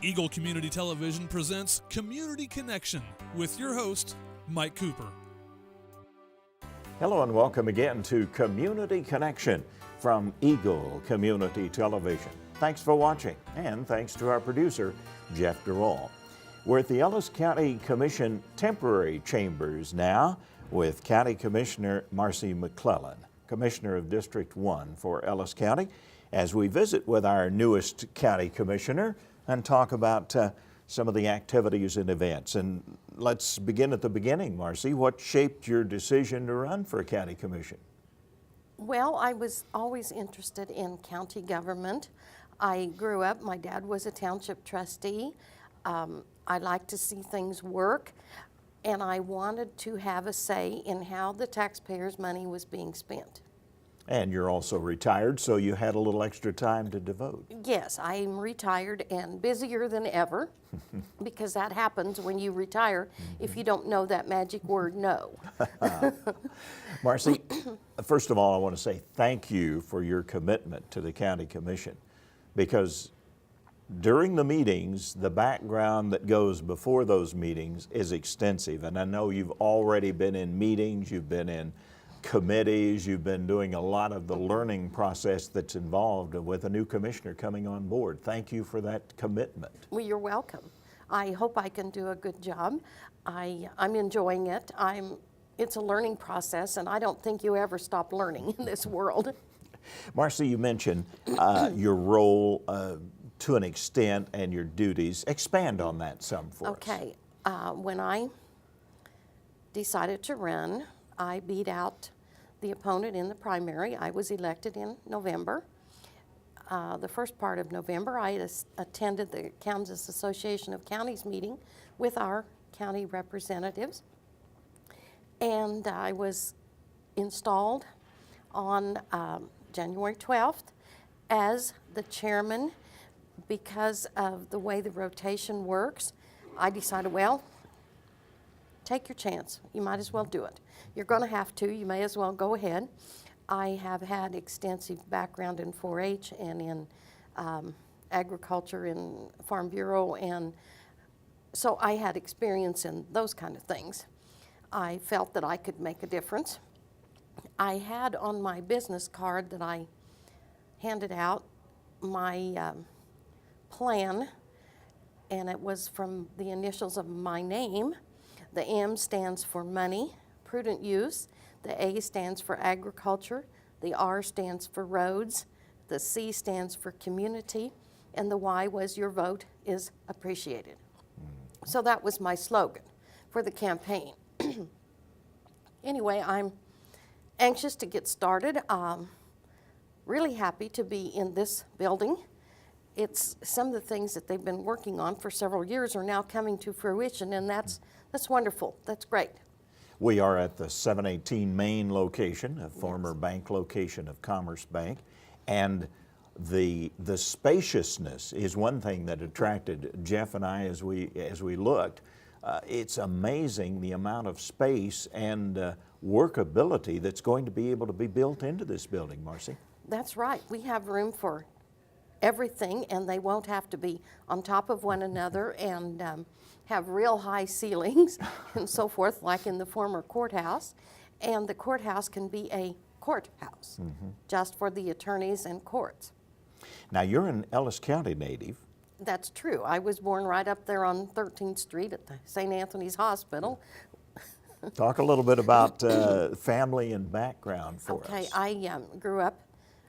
Eagle Community Television presents Community Connection with your host, Mike Cooper. Hello and welcome again to Community Connection from Eagle Community Television. Thanks for watching, and thanks to our producer, Jeff Durall. We're at the Ellis County Commission temporary chambers now with County Commissioner Marcy McClelland, Commissioner of District 1 for Ellis County, as we visit with our newest County Commissioner and talk about some of the activities and events. And let's begin at the beginning, Marcy. What shaped your decision to run for County Commission? Well, I was always interested in county government. I grew up, my dad was a township trustee. I like to see things work, and I wanted to have a say in how the taxpayers' money was being spent. And you're also retired, so you had a little extra time to devote. Yes, I'm retired and busier than ever, because that happens when you retire if you don't know that magic word, no. Marcy, first of all, I want to say thank you for your commitment to the County Commission, because during the meetings, the background that goes before those meetings is extensive. And I know you've already been in meetings, you've been in committees, you've been doing a lot of the learning process that's involved with a new commissioner coming on board. Thank you for that commitment. Well, you're welcome. I hope I can do a good job. I'm enjoying it. It's a learning process, and I don't think you ever stop learning in this world. Marcy, you mentioned your role to an extent and your duties. Expand on that some for us. Okay. When I decided to run, I beat out the opponent in the primary. I was elected in November. The first part of November, I attended the Kansas Association of Counties meeting with our county representatives. And I was installed on January 12th as the chairman. Because of the way the rotation works, I decided, well, take your chance. You might as well do it. You're going to have to. You may as well go ahead. I have had extensive background in 4-H and in agriculture in Farm Bureau, and so I had experience in those kind of things. I felt that I could make a difference. I had on my business card that I handed out my plan, and it was from the initials of my name. The M stands for money, prudent use. The A stands for agriculture. The R stands for roads. The C stands for community. And the Y was your vote is appreciated. So that was my slogan for the campaign. Anyway, I'm anxious to get started. Really happy to be in this building. It's some of the things that they've been working on for several years are now coming to fruition, and that's wonderful. That's great. We are at the 718 Main location, a former bank location of Commerce Bank, and the spaciousness is one thing that attracted Jeff and I as we looked. It's amazing the amount of space and workability that's going to be able to be built into this building, Marcy. That's right. We have room for everything, and they won't have to be on top of one another and have real high ceilings and so forth, like in the former courthouse. And the courthouse can be a courthouse, just for the attorneys and courts. Now, you're an Ellis County native. That's true. I was born right up there on 13th Street at the St. Anthony's Hospital. Talk a little bit about family and background for us. Okay, I grew up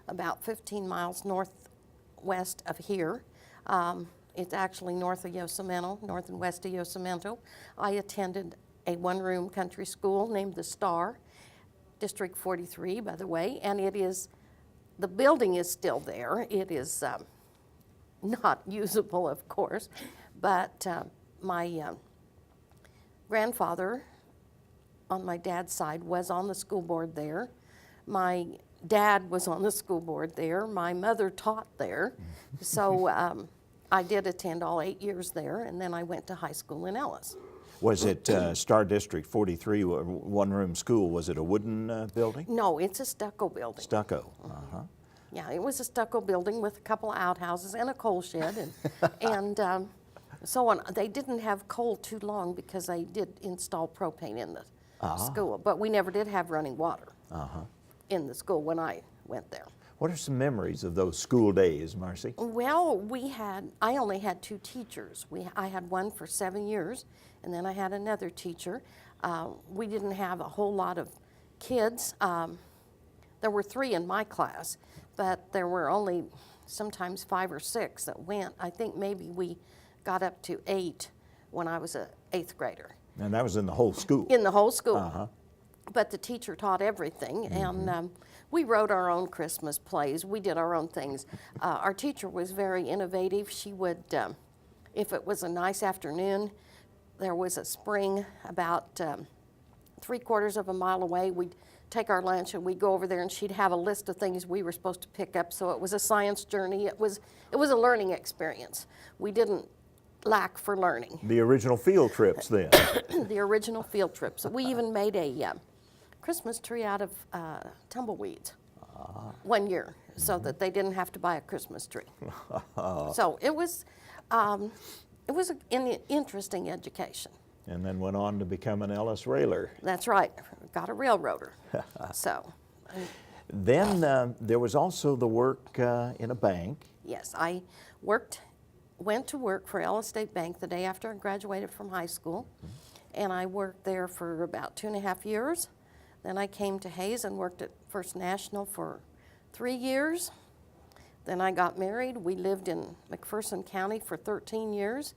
about 15 miles northwest of here. It's actually north of Yosemite, north and west of Yosemite. I attended a one-room country school named the Star, District 43, by the way, and the building is still there. It is not usable, of course, but my grandfather on my dad's side was on the school board there. My dad was on the school board there. My mother taught there. So I did attend all 8 years there, and then I went to high school in Ellis. Was it Star District 43, one-room school? Was it a wooden building? No, it's a stucco building. Stucco, Yeah, it was a stucco building with a couple of outhouses and a coal shed, and so on. They didn't have coal too long because they did install propane in the school, but we never did have running water in the school when I went there. What are some memories of those school days, Marcy? Well, I only had 2 teachers. I had one for 7 years, and then I had another teacher. We didn't have a whole lot of kids. There were 3 in my class, but there were only sometimes 5 or 6 that went. I think maybe we got up to 8 when I was an 8th grader. And that was in the whole school? In the whole school. But the teacher taught everything, and we wrote our own Christmas plays. We did our own things. Our teacher was very innovative. She would, if it was a nice afternoon, there was a spring about 3/4 of a mile away. We'd take our lunch and we'd go over there, and she'd have a list of things we were supposed to pick up. So it was a science journey. It was a learning experience. We didn't lack for learning. The original field trips then. The original field trips. We even made a Christmas tree out of tumbleweeds one year, so that they didn't have to buy a Christmas tree. So it was an interesting education. And then went on to become an Ellis railer. That's right. Got a railroader. So. Then there was also the work in a bank. Yes, I went to work for Ellis State Bank the day after I graduated from high school, and I worked there for about 2.5 years. Then I came to Hayes and worked at First National for 3 years. Then I got married. We lived in McPherson County for 13 years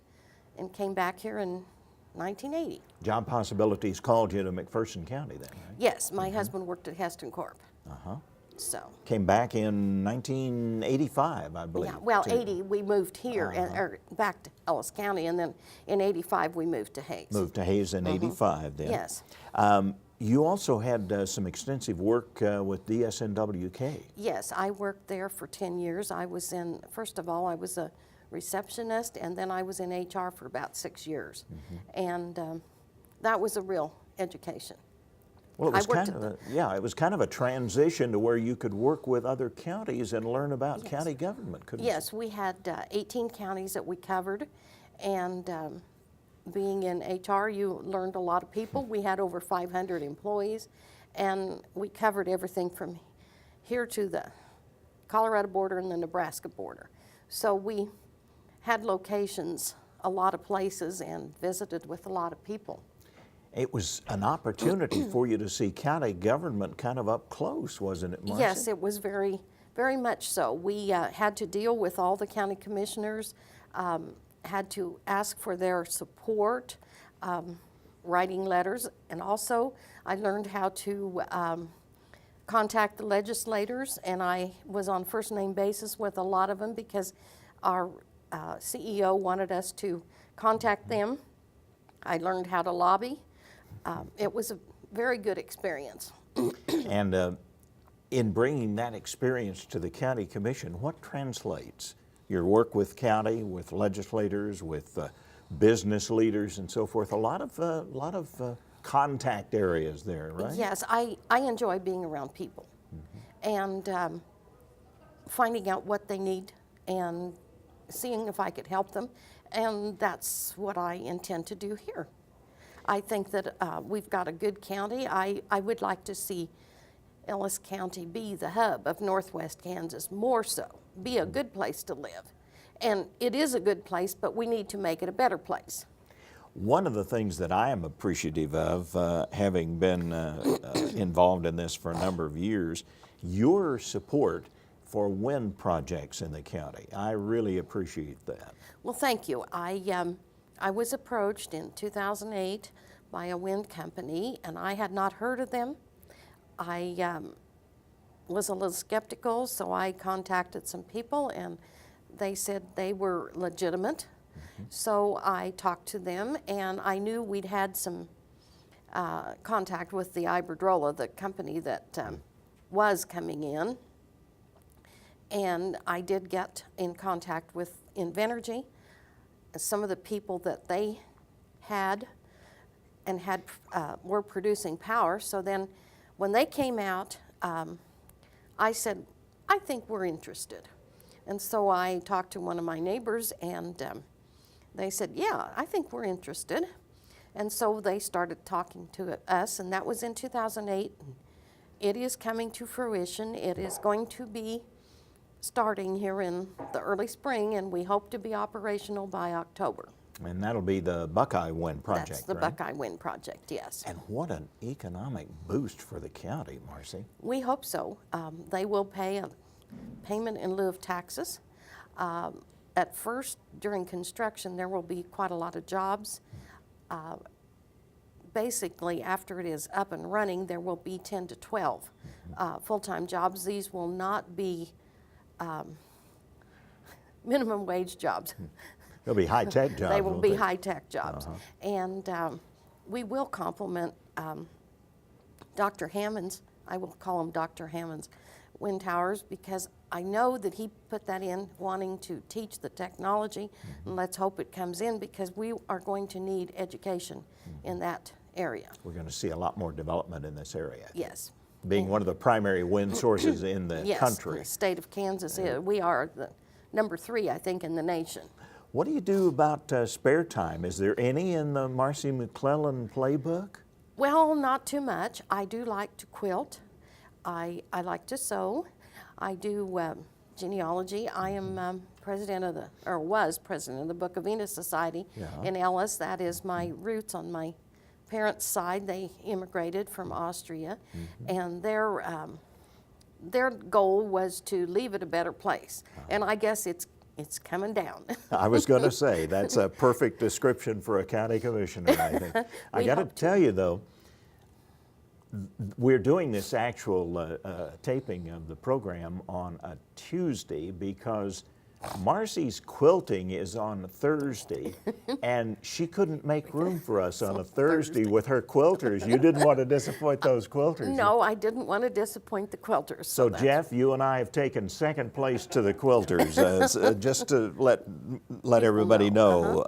and came back here in 1980. Job possibilities called you to McPherson County then, right? Yes, my husband worked at Heston Corp. So. Came back in 1985, I believe. Yeah, well, 80 we moved here, or back to Ellis County, and then in 85 we moved to Hayes. Moved to Hayes in 85 then. Yes. You also had some extensive work with DSNWK. Yes, I worked there for 10 years. First of all, I was a receptionist, and then I was in HR for about 6 years. And that was a real education. Well, it was kind of a transition to where you could work with other counties and learn about county government, couldn't you? Yes, we had 18 counties that we covered, and being in HR, you learned a lot of people. We had over 500 employees, and we covered everything from here to the Colorado border and the Nebraska border. So we had locations, a lot of places, and visited with a lot of people. It was an opportunity for you to see county government kind of up close, wasn't it, Marcy? Yes, it was very, very much so. We had to deal with all the county commissioners, had to ask for their support, writing letters, and also I learned how to contact the legislators, and I was on first name basis with a lot of them because our CEO wanted us to contact them. I learned how to lobby. It was a very good experience. And in bringing that experience to the county commission, what translates? Your work with county, with legislators, with business leaders and so forth, a lot of contact areas there, right? Yes, I enjoy being around people and finding out what they need and seeing if I could help them, and that's what I intend to do here. I think that we've got a good county. I would like to see Ellis County be the hub of Northwest Kansas, more so, be a good place to live. And it is a good place, but we need to make it a better place. One of the things that I am appreciative of, having been involved in this for a number of years, your support for wind projects in the county. I really appreciate that. Well, thank you. I was approached in 2008 by a wind company, and I had not heard of them. I was a little skeptical, so I contacted some people, and they said they were legitimate. So I talked to them, and I knew we'd had some contact with the Iberdrola, the company that was coming in. And I did get in contact with Invenergy, some of the people that they had and were producing power. So then when they came out, I said, I think we're interested. And so I talked to one of my neighbors, and they said, yeah, I think we're interested. And so they started talking to us, and that was in 2008. It is coming to fruition. It is going to be starting here in the early spring, and we hope to be operational by October. And that'll be the Buckeye Wind Project, That's the right? Buckeye Wind Project, yes. And what an economic boost for the county, Marcy. We hope so. They will pay a payment in lieu of taxes. At first, during construction, there will be quite a lot of jobs. Basically, after it is up and running, there will be 10 to 12 full-time jobs. These will not be minimum wage jobs. They'll be high-tech jobs. They will be high-tech jobs. And we will compliment Dr. Hammond's, I will call him Dr. Hammond's Wind Towers, because I know that he put that in wanting to teach the technology, and let's hope it comes in, because we are going to need education in that area. We're going to see a lot more development in this area. Yes. Being one of the primary wind sources in the Yes, country. the state of Kansas, we are the number 3, I think, in the nation. What do you do about spare time? Is there any in the Marcy McClelland playbook? Well, not too much. I do like to quilt. I like to sew. I do genealogy. I am president of was president of the Book of Venus Society in Ellis. That is my roots on my parents' side. They immigrated from Austria, and their goal was to leave it a better place. And I guess it's coming down. I was going to say, that's a perfect description for a county commissioner, I think. I got to tell you, though, we're doing this actual taping of the program on a Tuesday because Marcy's quilting is on Thursday, and she couldn't make room for us on a Thursday with her quilters. You didn't want to disappoint those quilters. No, I didn't want to disappoint the quilters. So Jeff, you and I have taken second place to the quilters, just to let everybody know.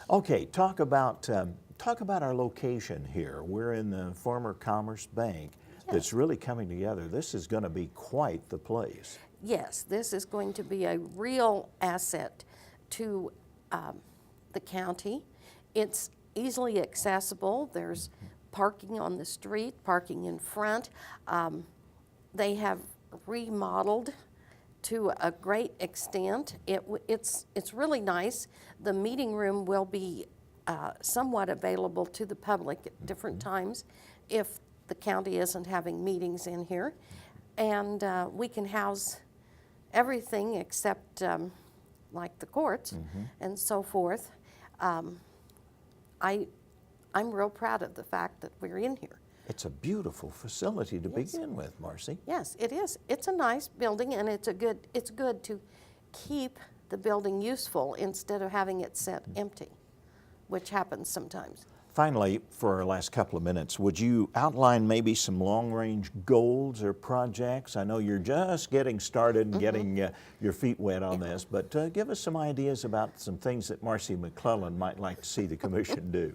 Okay, talk about our location here. We're in the former Commerce Bank. That's really coming together. This is going to be quite the place. Yes, this is going to be a real asset to the county. It's easily accessible. There's parking on the street, parking in front. They have remodeled to a great extent. It's really nice. The meeting room will be somewhat available to the public at different times if the county isn't having meetings in here. And we can house everything except like the courts and so forth. I'm real proud of the fact that we're in here. It's a beautiful facility to begin with, Marcy. Yes, it is. It's a nice building, and it's good to keep the building useful instead of having it set empty, which happens sometimes. Finally, for our last couple of minutes, would you outline maybe some long-range goals or projects? I know you're just getting started and getting your feet wet on this, but give us some ideas about some things that Marcy McClelland might like to see the commission do.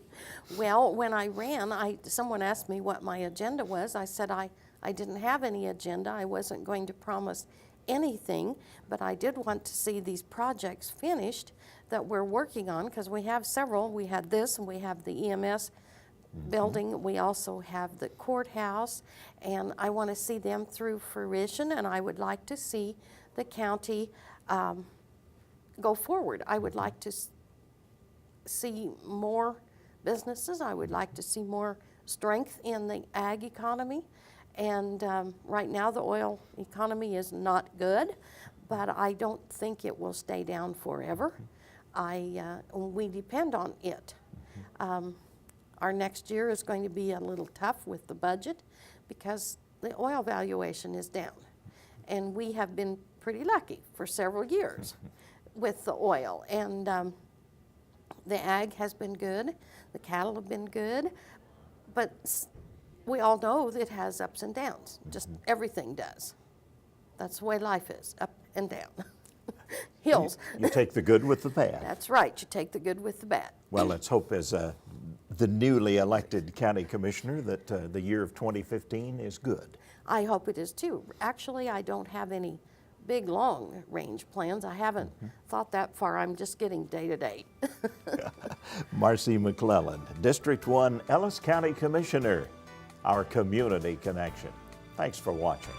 Well, when I ran, someone asked me what my agenda was. I said I didn't have any agenda. I wasn't going to promise anything, but I did want to see these projects finished that we're working on, because we have several. We had this, and we have the EMS building. We also have the courthouse, and I want to see them through fruition, and I would like to see the county go forward. I would like to see more businesses. I would like to see more strength in the ag economy. And right now the oil economy is not good, but I don't think it will stay down forever. We depend on it. Our next year is going to be a little tough with the budget because the oil valuation is down. And we have been pretty lucky for several years with the oil. And the ag has been good, the cattle have been good, but we all know that it has ups and downs. Just everything does. That's the way life is, up and down. Hills. You take the good with the bad. That's right. You take the good with the bad. Well, let's hope as the newly elected county commissioner that the year of 2015 is good. I hope it is too. Actually, I don't have any big long-range plans. I haven't thought that far. I'm just getting day to day. Marcy McClelland, District 1 Ellis County Commissioner, our Community Connection. Thanks for watching.